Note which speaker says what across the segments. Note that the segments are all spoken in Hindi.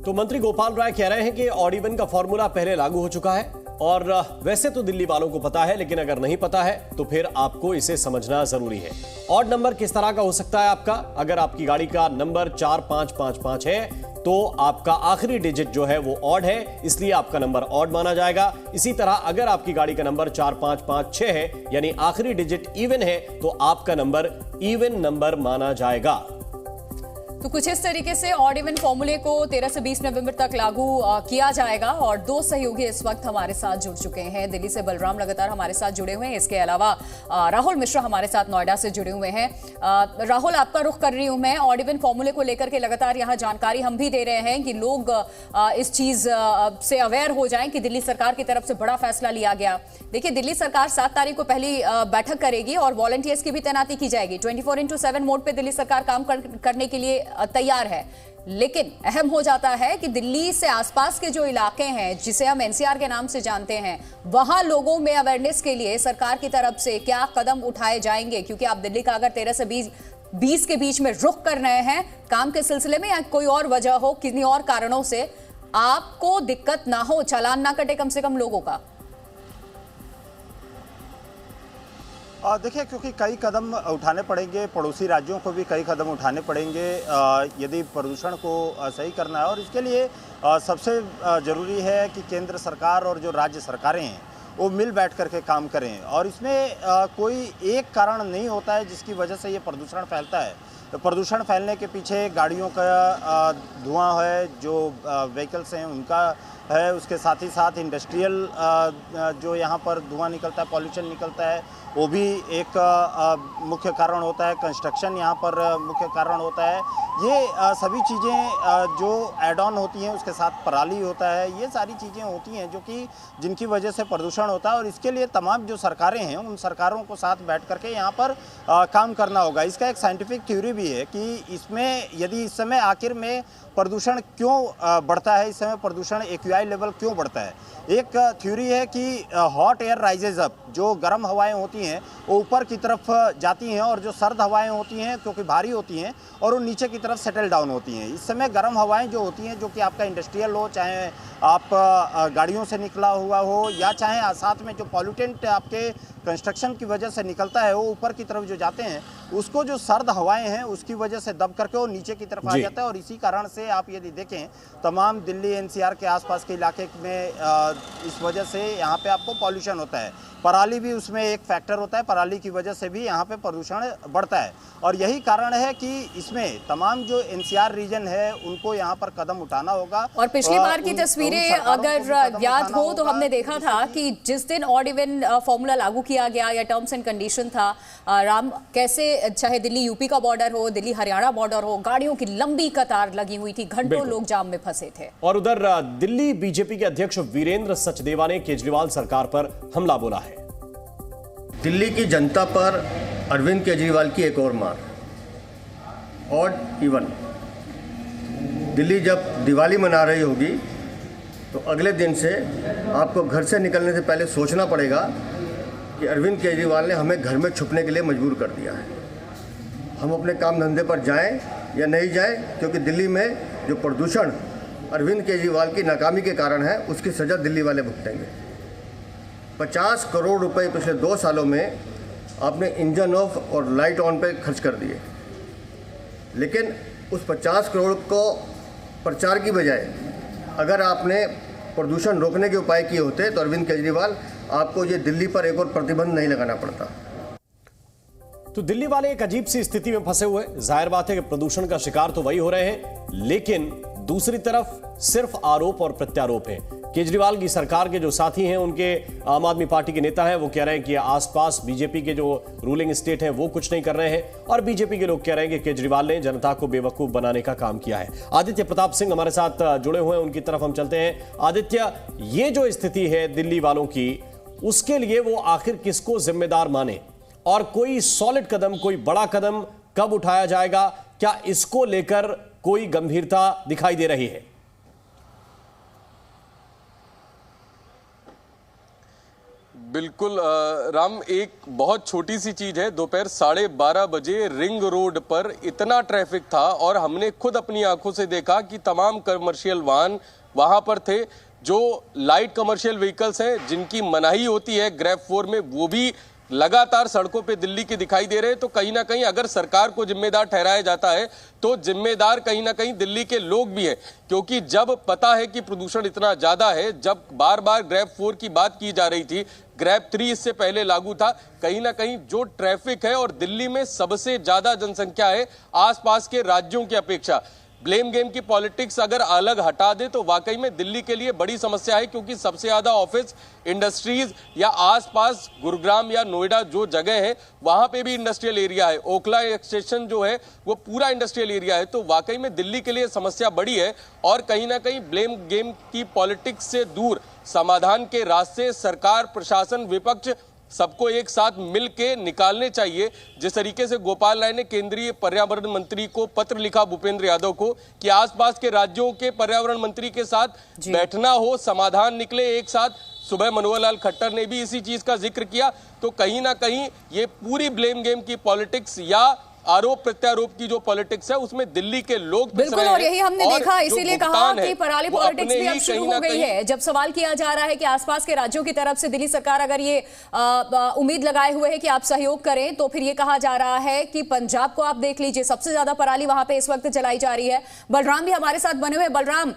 Speaker 1: तो मंत्री गोपाल राय कह रहे हैं कि ऑड इवन का फॉर्मूला पहले लागू हो चुका है और वैसे तो दिल्ली वालों को पता है, लेकिन अगर नहीं पता है तो फिर आपको इसे समझना जरूरी है। ऑड नंबर किस तरह का हो सकता है आपका? अगर आपकी गाड़ी का नंबर 4555 है तो आपका आखिरी डिजिट जो है वो ऑड है, इसलिए आपका नंबर ऑड माना जाएगा। इसी तरह अगर आपकी गाड़ी का नंबर 4556 है यानी आखिरी डिजिट इवन है तो आपका नंबर इवन नंबर माना जाएगा।
Speaker 2: तो कुछ इस तरीके से ऑड इवन फॉर्मूले को 13 से 20 नवंबर तक लागू किया जाएगा और दो सहयोगी इस वक्त हमारे साथ जुड़ चुके हैं। दिल्ली से बलराम लगातार हमारे साथ जुड़े हुए हैं, इसके अलावा राहुल मिश्रा हमारे साथ नोएडा से जुड़े हुए हैं। राहुल, आपका रुख कर रही हूं मैं। ऑड इवन फॉर्मूले को लेकर के लगातार यहाँ जानकारी हम भी दे रहे हैं कि लोग इस चीज से अवेयर हो जाएं कि दिल्ली सरकार की तरफ से बड़ा फैसला लिया गया। देखिए, दिल्ली सरकार 7 तारीख को पहली बैठक करेगी और वॉलंटियर्स की भी तैनाती की जाएगी। 24/7 मोड पे दिल्ली सरकार काम करने के लिए तैयार है, लेकिन अहम हो जाता है कि दिल्ली से आसपास के जो इलाके हैं जिसे हम एनसीआर के नाम से जानते हैं, वहां लोगों में अवेयरनेस के लिए सरकार की तरफ से क्या कदम उठाए जाएंगे? क्योंकि आप दिल्ली का अगर 13 से 20 के बीच में रुख कर रहे हैं काम के सिलसिले में या कोई और वजह हो, किन्हीं और कारणों से आपको दिक्कत ना हो, चालान ना कटे कम से कम लोगों का।
Speaker 3: देखिए, क्योंकि कई कदम उठाने पड़ेंगे, पड़ोसी राज्यों को भी कई कदम उठाने पड़ेंगे यदि प्रदूषण को सही करना है। और इसके लिए सबसे ज़रूरी है कि केंद्र सरकार और जो राज्य सरकारें हैं वो मिल बैठ करके काम करें। और इसमें कोई एक कारण नहीं होता है जिसकी वजह से ये प्रदूषण फैलता है। तो प्रदूषण फैलने के पीछे गाड़ियों का धुआं है, जो व्हीकल्स हैं उनका है, उसके साथ ही साथ इंडस्ट्रियल जो यहाँ पर धुआं निकलता है, पॉल्यूशन निकलता है, वो भी एक मुख्य कारण होता है। कंस्ट्रक्शन यहाँ पर मुख्य कारण होता है। ये सभी चीज़ें जो एड ऑन होती हैं, उसके साथ पराली होता है, ये सारी चीज़ें होती हैं जो कि जिनकी वजह से प्रदूषण होता है। और इसके लिए तमाम जो सरकारें हैं उन सरकारों को साथ बैठ करके यहाँ पर काम करना होगा। इसका एक साइंटिफिक थ्योरी भी है कि इसमें यदि इस समय आखिर में प्रदूषण क्यों बढ़ता है, इस समय प्रदूषण एक्यूआई लेवल क्यों बढ़ता है। एक थ्योरी है कि हॉट एयर राइजेज अप, जो गर्म हवाएं होती हैं वो ऊपर की तरफ जाती हैं और जो सर्द हवाएं होती हैं क्योंकि भारी होती हैं और वो नीचे की तरफ सेटल डाउन होती हैं। इस समय गर्म हवाएं जो होती हैं, जो कि आपका इंडस्ट्रियल हो, चाहे आप गाड़ियों से निकला हुआ हो या चाहे साथ में जो पॉल्यूटेंट आपके कंस्ट्रक्शन की वजह से निकलता है, वो ऊपर की तरफ जो जाते हैं उसको जो सर्द हवाएं हैं उसकी वजह से दब करके वो नीचे की तरफ आ जाता है। और इसी कारण से आप यदि देखें तमाम दिल्ली एनसीआर के आसपास के इलाके में इस वजह से यहाँ पे आपको पॉल्यूशन होता है। पराली भी उसमें एक फैक्टर होता है, पराली की वजह से भी यहाँ पे प्रदूषण बढ़ता है। और यही कारण है कि इसमें तमाम जो एनसीआर रीजन है उनको यहाँ पर कदम उठाना होगा।
Speaker 2: और पिछली बार की तस्वीरें अगर याद हो तो हमने देखा था कि जिस दिन ऑड इवन फॉर्मूला लागू किया गया या टर्म्स एंड कंडीशन था, राम, कैसे चाहे दिल्ली यूपी का बॉर्डर हो, दिल्ली हरियाणा बॉर्डर हो, गाड़ियों की लंबी कतार लगी हुई थी, घंटों लोग जाम में फंसे थे।
Speaker 1: और उधर दिल्ली बीजेपी के अध्यक्ष वीरेंद्र सचदेवा ने केजरीवाल सरकार पर हमला बोला है।
Speaker 4: दिल्ली की जनता पर अरविंद केजरीवाल की एक और मार, ऑड इवन। दिल्ली जब दिवाली मना रही होगी तो अगले दिन से आपको घर से निकलने से पहले सोचना पड़ेगा कि अरविंद केजरीवाल ने हमें घर में छुपने के लिए मजबूर कर दिया है। हम अपने काम धंधे पर जाएं या नहीं जाएं, क्योंकि दिल्ली में जो प्रदूषण अरविंद केजरीवाल की नाकामी के कारण है उसकी सज़ा दिल्ली वाले भुगतेंगे। 50 करोड़ रुपए पिछले 2 सालों में आपने इंजन ऑफ और लाइट ऑन पे खर्च कर दिए, लेकिन उस 50 करोड़ को प्रचार की बजाय अगर आपने प्रदूषण रोकने के उपाय किए होते तो अरविंद केजरीवाल आपको ये दिल्ली पर एक और प्रतिबंध नहीं लगाना पड़ता।
Speaker 1: तो दिल्ली वाले एक अजीब सी स्थिति में फंसे हुए। जाहिर बात है कि प्रदूषण का शिकार तो वही हो रहे हैं, लेकिन दूसरी तरफ सिर्फ आरोप और प्रत्यारोप है। केजरीवाल की सरकार के जो साथी हैं, उनके आम आदमी पार्टी के नेता हैं, वो कह रहे हैं कि आसपास बीजेपी के जो रूलिंग स्टेट हैं वो कुछ नहीं कर रहे हैं, और बीजेपी के लोग कह रहे हैं कि केजरीवाल ने जनता को बेवकूफ बनाने का काम किया है। आदित्य प्रताप सिंह हमारे साथ जुड़े हुए हैं, उनकी तरफ हम चलते हैं। आदित्य, ये जो स्थिति है दिल्ली वालों की, उसके लिए वो आखिर किसको जिम्मेदार माने, और कोई सॉलिड कदम, कोई बड़ा कदम कब उठाया जाएगा? क्या इसको लेकर कोई गंभीरता दिखाई दे रही है?
Speaker 5: बिल्कुल राम, एक बहुत छोटी सी चीज है। दोपहर 12:30 बजे रिंग रोड पर इतना ट्रैफिक था और हमने खुद अपनी आंखों से देखा कि तमाम कमर्शियल वाहन वहां पर थे। जो लाइट कमर्शियल व्हीकल्स हैं जिनकी मनाही होती है ग्रैब 4 में, वो भी लगातार सड़कों पे दिल्ली के दिखाई दे रहे हैं। तो कहीं ना कहीं अगर सरकार को जिम्मेदार ठहराया जाता है तो जिम्मेदार कहीं ना कहीं दिल्ली के लोग भी हैं, क्योंकि जब पता है कि प्रदूषण इतना ज्यादा है, जब बार बार ग्रैब 4 की बात की जा रही थी, ग्रैब 3 इससे पहले लागू था, कहीं ना कहीं जो ट्रैफिक है और दिल्ली में सबसे ज्यादा जनसंख्या है आसपास के राज्यों की अपेक्षा। ब्लेम गेम की पॉलिटिक्स अगर अलग हटा दे तो वाकई में दिल्ली के लिए बड़ी समस्या है, क्योंकि सबसे ज्यादा ऑफिस, इंडस्ट्रीज या आसपास गुरुग्राम या नोएडा जो जगह है वहां पे भी इंडस्ट्रियल एरिया है। ओखला स्टेशन जो है वो पूरा इंडस्ट्रियल एरिया है। तो वाकई में दिल्ली के लिए समस्या बड़ी है और कहीं ना कहीं ब्लेम गेम की पॉलिटिक्स से दूर समाधान के रास्ते सरकार, प्रशासन, विपक्ष सबको एक साथ मिल के निकालने चाहिए। जिस तरीके से गोपाल राय ने केंद्रीय पर्यावरण मंत्री को पत्र लिखा, भूपेंद्र यादव को, कि आसपास के राज्यों के पर्यावरण मंत्री के साथ बैठना हो, समाधान निकले एक साथ। सुबह मनोहर लाल खट्टर ने भी इसी चीज का जिक्र किया। तो कहीं ना कहीं ये पूरी ब्लेम गेम की पॉलिटिक्स या आरोप प्रत्यारोप की जो पॉलिटिक्स है उसमें दिल्ली के लोग
Speaker 2: बिल्कुल, और यही हमने देखा, इसीलिए कहा कि पराली पॉलिटिक्स भी अब शुरू हो गई है। जब सवाल किया जा रहा है कि आसपास के राज्यों की तरफ से दिल्ली सरकार अगर ये उम्मीद लगाए हुए है कि आप सहयोग करें, तो फिर ये कहा जा रहा है कि पंजाब को आप देख लीजिए, सबसे ज्यादा पराली वहां पे इस वक्त जलाई जा रही है। बलराम भी हमारे साथ बने हुए। बलराम,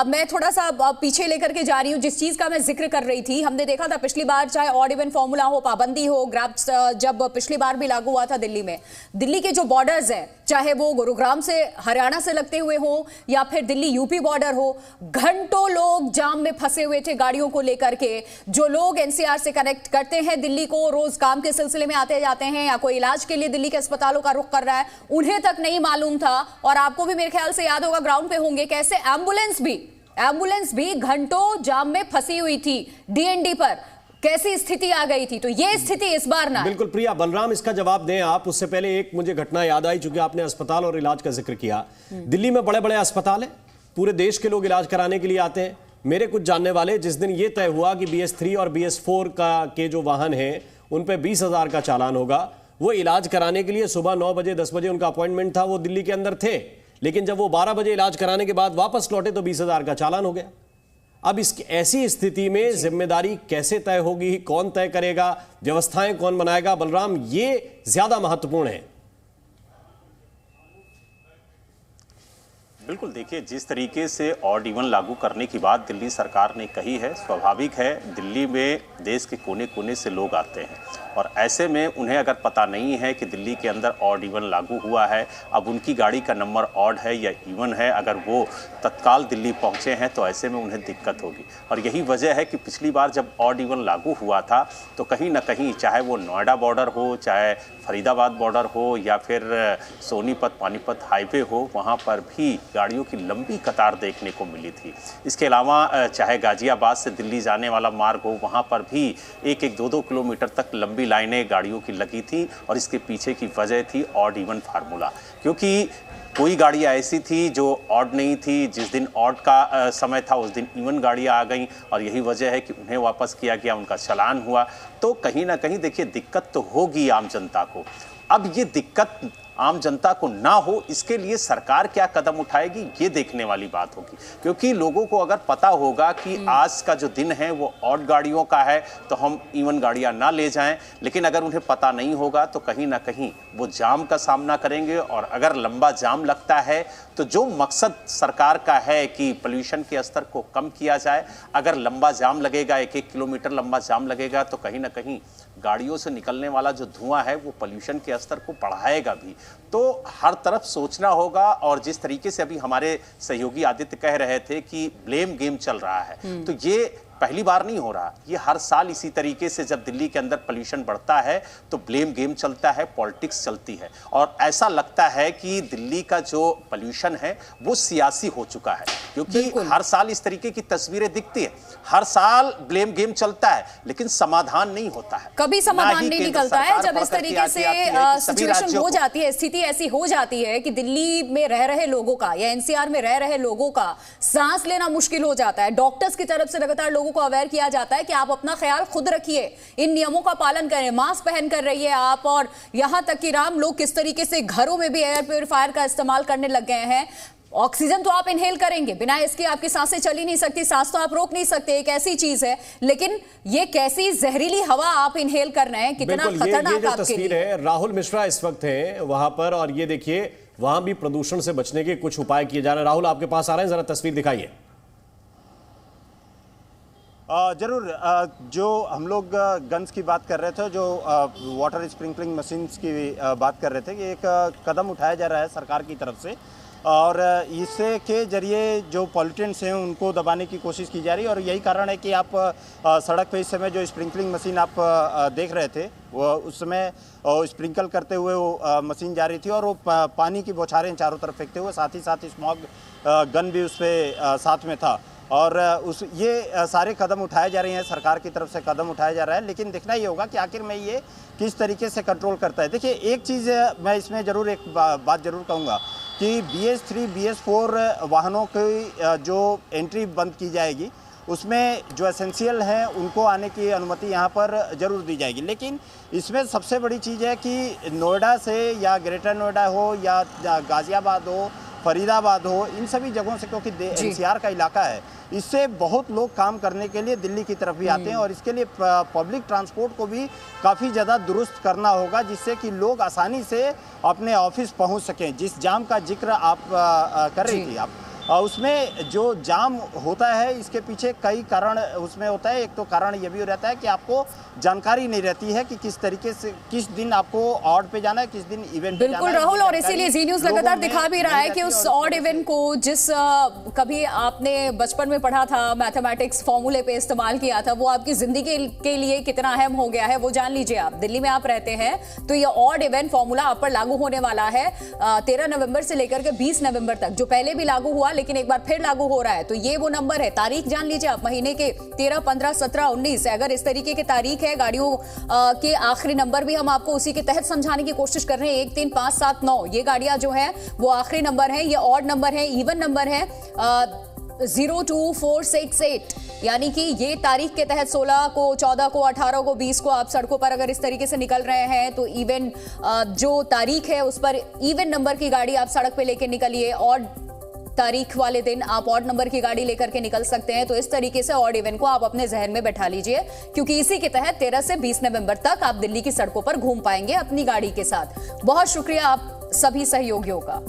Speaker 2: मैं थोड़ा सा पीछे लेकर के जा रही हूँ जिस चीज का मैं जिक्र कर रही थी। हमने देखा था पिछली बार, चाहे ऑड इवन फॉर्मूला हो, पाबंदी हो, ग्रैब जब पिछली बार भी लागू हुआ था दिल्ली में, दिल्ली के जो बॉर्डर्स हैं, चाहे वो गुरुग्राम से हरियाणा से लगते हुए हो या फिर दिल्ली यूपी बॉर्डर हो, घंटों लोग जाम में फंसे हुए थे गाड़ियों को लेकर के। जो लोग एनसीआर से कनेक्ट करते हैं दिल्ली को, रोज काम के सिलसिले में आते जाते हैं या कोई इलाज के लिए दिल्ली के अस्पतालों का रुख कर रहा है, उन्हें तक नहीं मालूम था। और आपको भी मेरे ख्याल से याद होगा, ग्राउंड पे होंगे, कैसे एम्बुलेंस भी घंटों जाम में फंसी हुई थी डीएनडी पर, कैसी स्थिति आ गई थी। तो ये स्थिति इस बार ना।
Speaker 1: बिल्कुल प्रिया, बलराम इसका जवाब दें आप। उससे पहले एक मुझे घटना याद आई, चूंकि आपने अस्पताल और इलाज का जिक्र किया। दिल्ली में बड़े बड़े अस्पताल हैं, पूरे देश के लोग इलाज कराने के लिए आते हैं। मेरे कुछ जानने वाले, जिस दिन ये तय हुआ कि BS3 और BS4 के जो वाहन हैं उन पे 20,000 का चालान होगा, वो इलाज कराने के लिए सुबह 9 बजे 10 बजे उनका अपॉइंटमेंट था, वो दिल्ली के अंदर थे। लेकिन जब वो 12 बजे इलाज कराने के बाद वापस लौटे तो 20,000 का चालान हो गया। अब इस ऐसी स्थिति में जिम्मेदारी कैसे तय होगी, कौन तय करेगा, व्यवस्थाएं कौन बनाएगा? बलराम, ये ज्यादा महत्वपूर्ण है।
Speaker 3: बिल्कुल, देखिए, जिस तरीके से ऑड इवन लागू करने की बात दिल्ली सरकार ने कही है, स्वाभाविक है, दिल्ली में देश के कोने कोने से लोग आते हैं और ऐसे में उन्हें अगर पता नहीं है कि दिल्ली के अंदर ऑड इवन लागू हुआ है, अब उनकी गाड़ी का नंबर ऑड है या इवन है, अगर वो तत्काल दिल्ली पहुंचे हैं तो ऐसे में उन्हें दिक्कत होगी। और यही वजह है कि पिछली बार जब ऑड इवन लागू हुआ था तो कहीं ना कहीं, चाहे वो नोएडा बॉर्डर हो, चाहे फरीदाबाद बॉर्डर हो या फिर सोनीपत पानीपत हाईवे हो, वहाँ पर भी गाड़ियों की लंबी कतार देखने को मिली थी। इसके अलावा चाहे गाजियाबाद से दिल्ली जाने वाला मार्ग हो, वहाँ पर भी 1-1, 2-2 किलोमीटर तक लंबी लाइनें गाड़ियों की लगी थी। और इसके पीछे की वजह थी ऑड इवन फार्मूला, क्योंकि कोई गाड़ियाँ ऐसी थी जो ऑड नहीं थी। जिस दिन ऑड का समय था उस दिन इवन गाड़ियाँ आ गईं और यही वजह है कि उन्हें वापस किया गया, उनका चालान हुआ। तो कहीं ना कहीं देखिए, दिक्कत तो होगी आम जनता को। अब ये दिक्कत आम जनता को ना हो, इसके लिए सरकार क्या कदम उठाएगी, ये देखने वाली बात होगी। क्योंकि लोगों को अगर पता होगा कि आज का जो दिन है वो ऑड गाड़ियों का है तो हम इवन गाड़ियां ना ले जाएं, लेकिन अगर उन्हें पता नहीं होगा तो कहीं ना कहीं वो जाम का सामना करेंगे। और अगर लंबा जाम लगता है तो जो मकसद सरकार का है कि पोल्यूशन के स्तर को कम किया जाए, अगर लंबा जाम लगेगा, 1-1 किलोमीटर लंबा जाम लगेगा, तो कहीं ना कहीं गाड़ियों से निकलने वाला जो धुआं है वो पोल्यूशन के स्तर को बढ़ाएगा भी। तो हर तरफ सोचना होगा। और जिस तरीके से अभी हमारे सहयोगी आदित्य कह रहे थे कि ब्लेम गेम चल रहा है, तो ये पहली बार नहीं हो रहा, ये हर साल इसी तरीके से जब दिल्ली के अंदर पोल्यूशन बढ़ता है तो ब्लेम गेम चलता है, पॉलिटिक्स चलती है। और ऐसा लगता है कि दिल्ली का जो पोल्यूशन है वो सियासी हो चुका है, क्योंकि हर साल इस तरीके की तस्वीरें दिखती है, हर साल ब्लेम गेम चलता है, लेकिन समाधान नहीं होता है,
Speaker 2: कभी समाधान नहीं निकलता है। जब इस तरीके से सिचुएशन हो जाती है, स्थिति ऐसी हो जाती है कि दिल्ली में रह रहे लोगों का या एनसीआर में रह रहे लोगों का सांस लेना मुश्किल हो जाता है। डॉक्टर्स की तरफ से लगातार लोगों लोगों को अवेयर किया जाता है कि आप अपना ख्याल खुद रखिए, इन नियमों का पालन करें, मास्क पहन कर रहिए आप। और यहां तक कि राम, लोग किस तरीके से घरों में भी एयर प्योरीफायर का इस्तेमाल करने लग गए हैं। ऑक्सीजन तो आप इनहेल करेंगे, बिना इसके आपकी सांसें चल ही नहीं सकती, सांस तो आप रोक नहीं सकते, एक ऐसी चीज है। लेकिन ये कैसी जहरीली हवा आप इनहेल कर रहे हैं, कितना खतरनाक
Speaker 1: ये
Speaker 2: आपके
Speaker 1: तस्वीर
Speaker 2: लिए।
Speaker 1: है, राहुल मिश्रा इस वक्त है वहां पर, और ये देखिए वहां भी प्रदूषण से बचने के कुछ उपाय किए जा रहे हैं। राहुल आपके पास आ रहे हैं, जरा तस्वीर दिखाइए।
Speaker 3: जरूर, जो हम लोग गन्स की बात कर रहे थे, जो वाटर स्प्रिंकलिंग मशीन्स की बात कर रहे थे, कि एक कदम उठाया जा रहा है सरकार की तरफ से, और इससे के जरिए जो पॉल्यूटेंट्स हैं उनको दबाने की कोशिश की जा रही है। और यही कारण है कि आप सड़क पे इस समय जो स्प्रिंकलिंग मशीन आप देख रहे थे, वो उस समय स्प्रिंकल करते हुए वो मशीन जा रही थी, और वो पानी की बौछारें चारों तरफ फेंकते हुए, साथ ही साथ स्मॉग गन भी उस पर साथ में था। और ये सारे कदम उठाए जा रहे हैं, सरकार की तरफ से कदम उठाया जा रहा है, लेकिन देखना ये होगा कि आखिर में ये किस तरीके से कंट्रोल करता है। देखिए, एक चीज़ मैं इसमें ज़रूर एक बात ज़रूर कहूँगा कि BS3, BS4 वाहनों की जो एंट्री बंद की जाएगी, उसमें जो एसेंशियल हैं उनको आने की अनुमति यहाँ पर ज़रूर दी जाएगी। लेकिन इसमें सबसे बड़ी चीज़ है कि नोएडा से, या ग्रेटर नोएडा हो, या गाज़ियाबाद हो, फरीदाबाद हो, इन सभी जगहों से, क्योंकि NCR का इलाका है, इससे बहुत लोग काम करने के लिए दिल्ली की तरफ भी आते हैं, और इसके लिए पब्लिक ट्रांसपोर्ट को भी काफ़ी ज़्यादा दुरुस्त करना होगा, जिससे कि लोग आसानी से अपने ऑफिस पहुंच सकें। जिस जाम का जिक्र आप कर रही थी, आप उसमें जो जाम होता है, इसके पीछे कई कारण उसमें होता है। एक तो कारण ये भी रहता है कि आपको जानकारी नहीं रहती है कि किस तरीके से, किस दिन आपको ऑड पे जाना है, किस दिन इवेंट पे जाना है।
Speaker 2: बिल्कुल राहुल, और इसीलिए जी न्यूज़ लगातार दिखा भी रहा है कि उस ऑड इवेंट को, जिस कभी आपने बचपन में पढ़ा था, मैथमेटिक्स फॉर्मूले पे इस्तेमाल किया था, वो आपकी जिंदगी के लिए कितना अहम हो गया है वो जान लीजिए। आप दिल्ली में आप रहते हैं तो ये ऑड इवेंट फॉर्मूला आप पर लागू होने वाला है 13 नवंबर से लेकर के 20 नवंबर तक, जो पहले भी लागू हुआ लेकिन एक बार फिर लागू हो रहा है। तो ये वो नंबर है, तारीख जान लीजिए आप, महीने के 13, 15, 17, 19, अगर इस तरीके की तारीख है, गाड़ियों के आखिरी नंबर भी हम आपको उसी के तहत समझाने की कोशिश कर रहे हैं। 1, 3, 5, 7, 9 ये गाड़ियां जो है वो आखिरी नंबर है, ये ऑड नंबर है, इवन नंबर है 02468, यानी कि ये तारीख के तहत 16 को, 14 को, 18 को, 20 को आप सड़कों पर अगर इस तरीके से निकल रहे हैं तो इवन जो तारीख है उस पर इवन नंबर की गाड़ी आप सड़क पे लेके निकलिए, ऑड तारीख वाले दिन आप ऑड नंबर की गाड़ी लेकर के निकल सकते हैं। तो इस तरीके से ऑड इवेंट को आप अपने जहन में बैठा लीजिए, क्योंकि इसी के तहत 13 से 20 नवंबर तक आप दिल्ली की सड़कों पर घूम पाएंगे अपनी गाड़ी के साथ। बहुत शुक्रिया आप सभी सहयोगियों का।